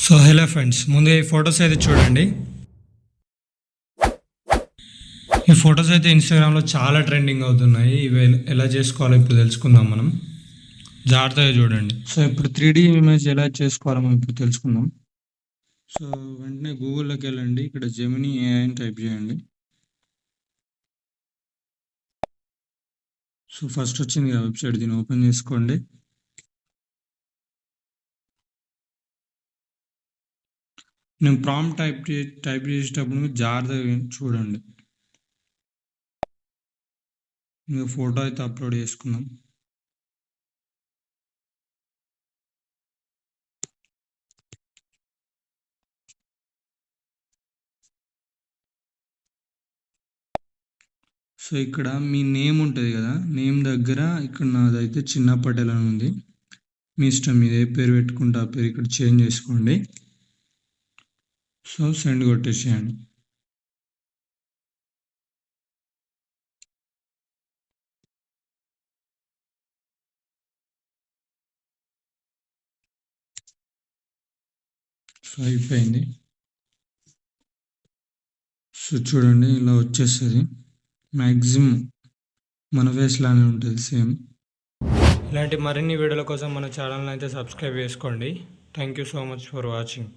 So hello friends, ముందు ఈ photos అయితే చూడండి. ఈ ఫొటోస్ అయితే ఇన్స్టాగ్రామ్లో చాలా ట్రెండింగ్ అవుతున్నాయి. ఇవి ఎలా చేసుకోవాలో ఇప్పుడు తెలుసుకుందాం మనం. జాగ్రత్తగా చూడండి. సో ఇప్పుడు 3D ఇమేజ్ ఎలా చేసుకోవాలో మనం ఇప్పుడు తెలుసుకుందాం. సో వెంటనే గూగుల్లోకి వెళ్ళండి. ఇక్కడ జెమినీ ఏఐ అని టైప్ చేయండి. సో ఫస్ట్ వచ్చింది కదా వెబ్సైట్, దీన్ని ఓపెన్ చేసుకోండి. నేను ప్రాంప్ట్ టైప్ చేసేటప్పుడు జాగ్రత్తగా చూడండి. ఇంకా ఫోటో అయితే అప్లోడ్ చేసుకుందాం. సో ఇక్కడ మీ నేమ్ ఉంటుంది కదా, నేమ్ దగ్గర ఇక్కడ నాదైతే చిన్న పటేల్ అని ఉంది. మీ ఇష్టం, మీద ఏ పేరు పెట్టుకుంటే ఆ పేరు ఇక్కడ చేంజ్ చేసుకోండి. సో సెండ్ కొట్టేసేయండి. సో అయిపోయింది. సో చూడండి, ఇలా వచ్చేస్తుంది. మ్యాక్సిమం మన ఫేస్ లానే ఉంటుంది సేమ్. ఇలాంటి మరిన్ని వీడియోల కోసం మన ఛానల్ని అయితే సబ్స్క్రైబ్ చేసుకోండి. Thank you so much for watching.